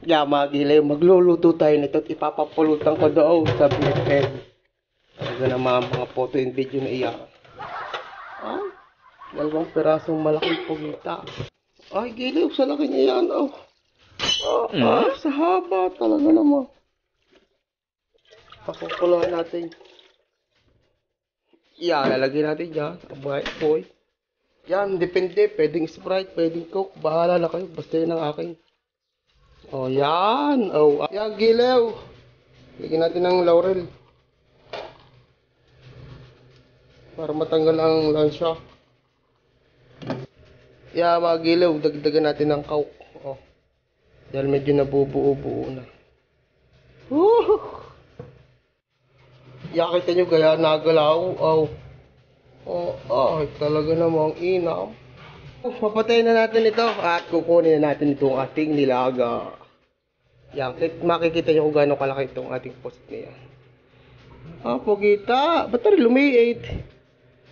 Yeah, mga giliw, magluluto tayo nito at ipapapulutan ko daw sa BFF. Talaga naman mga photo and video na iyan. Ay, dalawang pirasong malaking pugita. Ay, giliw, sa laki niya yan. Oh. Sa haba talaga naman. Pakukuloan natin. Yeah, lalagyan natin dyan. Abay, boy. Yan, depende. Pwedeng Sprite, pwedeng Coke. Bahala na kayo. Basta yun ang akin. Oh, yan. Oh, yan, gilew. Lagyan natin ng laurel. Para matanggal ang lansya. Yan, mga gilew. Dagdagan natin ng Coke. Oh. Dahil medyo nabubuo-buo na. Woo! Yan, kita nyo kaya nagalaw. Oh. Ay, talaga namang inam. Papatayin na natin ito at kukunin na natin itong ating nilaga. Yan, makikita nyo kung gaano kalaki itong ating post niya. Pugita. Ba't tayo lumiit?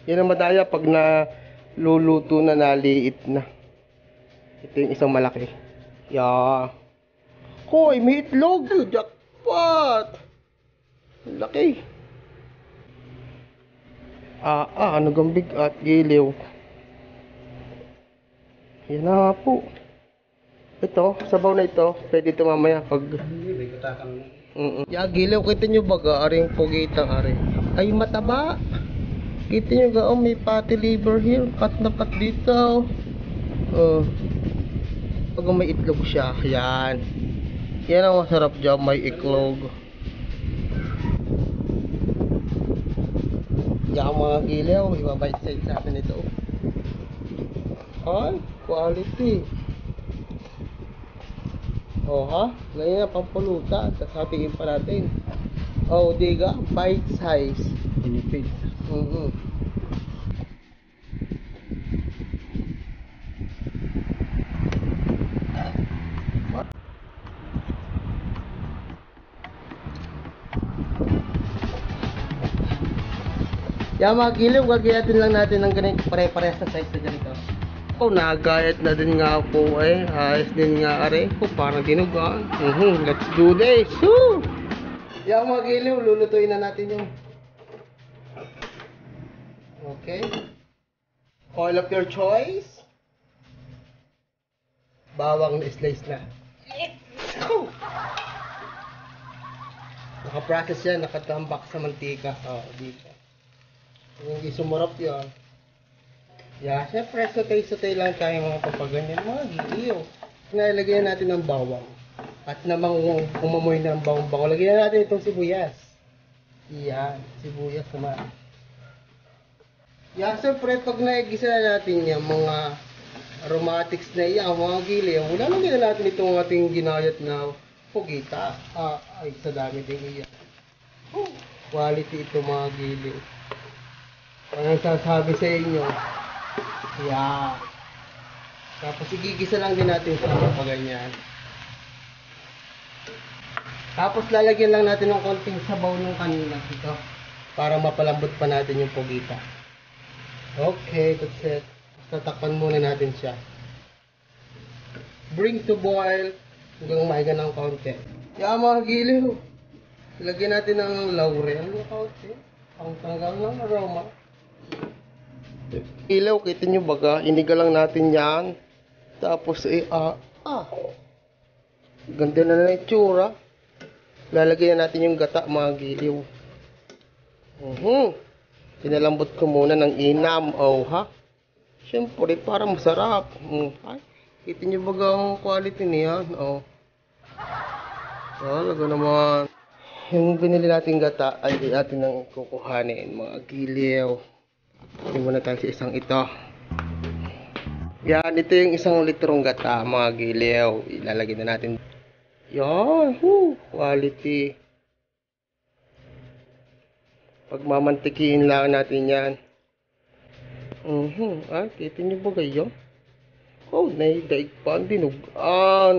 Yan ang madaya pag naluluto na naliit na. Ito yung isang malaki. Yan. Hoy, may itlog. Jackpot. Laki. Ano gambig at giliw. Yan na po. Ito, sabaw na ito. Pwede ito mamaya pag... Giliw, kita nyo baga? Aring pugitang ari. Ay, mataba. Kita nyo ga, may fatty liver here. Cut na cut dito. Pag may itlog siya. Yan. Yan ang masarap dyan, may itlog. Yan mga giliw. Ibabait sa atin ito. Ay, quality. Ha? Ngayon na pampulutan. Tapos hatiin pa natin. Diga, bite size. Pinipid. Yan mga giliw, gagayatin lang natin ng ganito. Pare-parehas na size na ganito. Nagayat na din nga po eh. Ayos din nga are. Parang dinugan. Let's do this. Woo! Yan mga giliw, lulutuin na natin yung. Okay. Oil of your choice. Bawang slice na. Naka-process yan, nakatambak sa mantika. Dito. Hindi sumarap yan. Syempre, sotay-sotay lang tayo mga papaganyan. Mga giliw. Nalagyan natin ng bawang. At namang umamoy ng bawang-bawang. Lagyan natin itong sibuyas. Yan, sibuyas naman. Syempre, pag naigisa natin yung mga aromatics na iyan, mga giliw, wala lang natin itong ating ginayat na pugita. Ay, sa dami din iyan. Quality ito mga giliw. Ang sasabi sa inyo, yan. Tapos igigisa lang din natin sa mga ganyan. Tapos lalagyan lang natin ng konting sabaw ng kanina ito para mapalambot pa natin yung pugita. Okay, that's it. Tatakpan muna natin siya. Bring to boil hanggang maiga ng konti. Yan mga giliw. Lagyan natin ng laurel ng konti. Pangtanggal ng aroma. Ilaw, kita nyo baga, iniga lang natin yan. Tapos ganda na na itsura. Lalagyan na natin yung gata mga giliw. Pinalambot ko muna ng inam. Siyempre, para masarap. Kita nyo baga ang quality niya. Talaga naman. Yung binili natin gata ay natin nang kukuhanin mga giliw. Hindi muna tayo sa isang ito. Yan, ito yung isang litrong gata mga giliw. Ilalagay na natin. Yan, quality. Pagmamantikiin lang natin yan. Kita nyo ba kayo? Naidaig pa ang dinugan.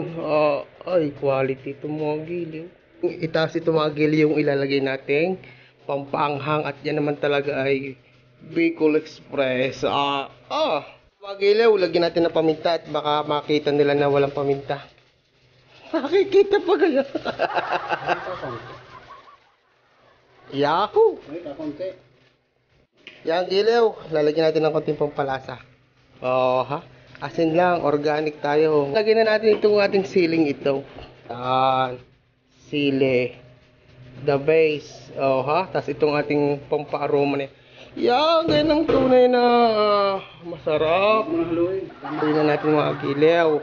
Ay, quality ito mga giliw. Itaas ito mga giliw yung ilalagay natin. Pampanghang at yan naman talaga ay Bicol Express. Mga giliw, lagyan natin ng paminta at baka makita nila na walang paminta. Nakikita pa kayo. Yahoo! Ay, kakunti. Yan, gilew. Lalagyan natin ng konting pampalasa. Oh, ha? Asin lang, organic tayo. Lagyan na natin itong ating siling ito. Yan. Sili. The base. Oh, ha? Tapos itong ating pampa-aroma na. Yan, ganyan ang tunay na masarap. Haluin na natin mga gilew.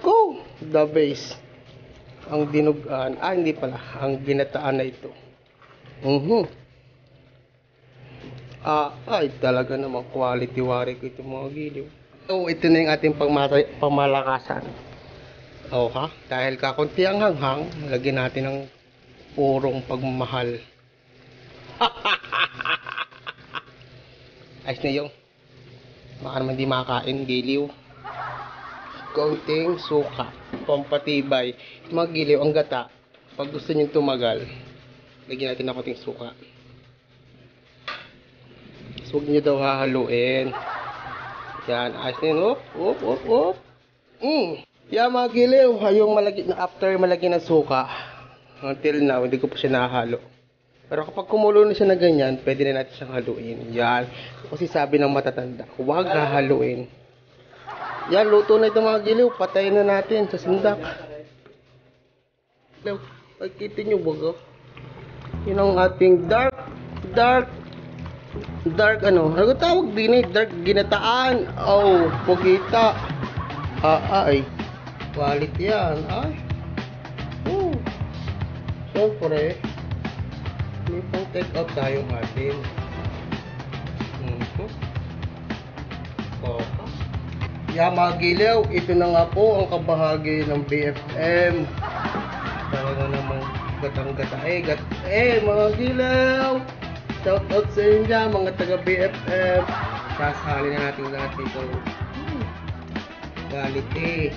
Go! The base. Ang dinugaan. Hindi pala. Ang ginataan na ito. Ay, talaga naman quality wari ko itong mga giliw. So, ito na yung ating pamalakasan. Oh, ha? Dahil kakunti ang hanghang, lagyan natin ng purong pagmamahal. Ayos na yung. Baka naman di makakain, giliw. Kaunting suka, pampatibay. Mga giliw, ang gata. Pag gusto nyo tumagal, lagyan natin ng konting suka. So, huwag nyo daw hahaluin. Yan, ayos na yun. Op. Yan mga giliw, yung after malagyan ng suka, until now, hindi ko pa siya nahahalo. Pero kapag kumulo na siya na ganyan, pwede na natin siyang haluin. Yan. Kasi sabi ng matatanda, huwag hahaluin. Yan, luto na ito mga giliw. Patayin na natin sa sindak. Pagkitin nyo bago. Yun ang ating dark ano tawag din eh, dark ginataan. Oh, pugita. Ay. Quality yan. Ay. Siyempre, may pang take out tayong atin. Yeah, mga gilew, ito na nga po ang kabahagi ng BFM. Talaga namang gatang-gata. Mga gilew! Shout out sa inyo dyan, mga taga BFF. Sasali na natin lahat dito. Quality.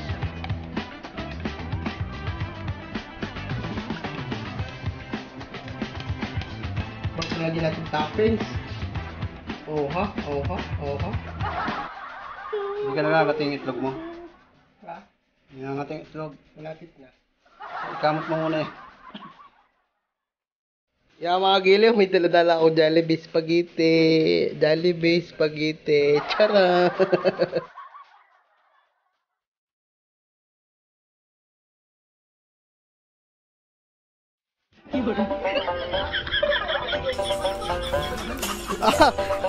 Bakit lagi natin toppings? Oh ha. Hindi ka nagagating itlog mo. Ha? Hindi nagagating itlog. Malapit na. Ikamot mo muna eh. Yeah, mga giliw, may dala-dala ako Jollibee spaghetti. Tara!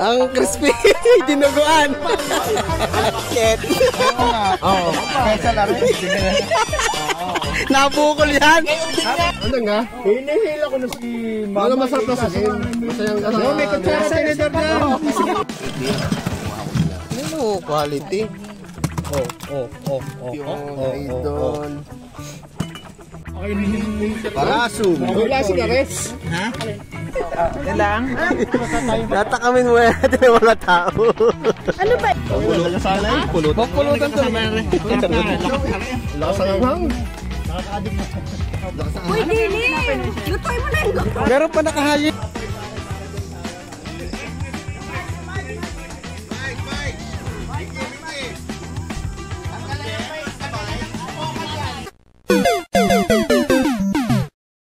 Ang crispy dinuguan. Bakit? Oo. Kesa na rin. Nabukol yan. Ano nga? Hinihila ko na si Mama. Wala masarap na sasayin. Masayang kasama. May kutsara tinidor na. Ano, quality. Idol. Paraso. Wala si Gares. Ha? Yan lang. Natakamin mo yan natin ng mga tao. Ano ba? Pulutan sana eh. Pulutan to. Lakas ang hang. Uy, Dili! Lutoy mo na yun. Meron pa nakahayip.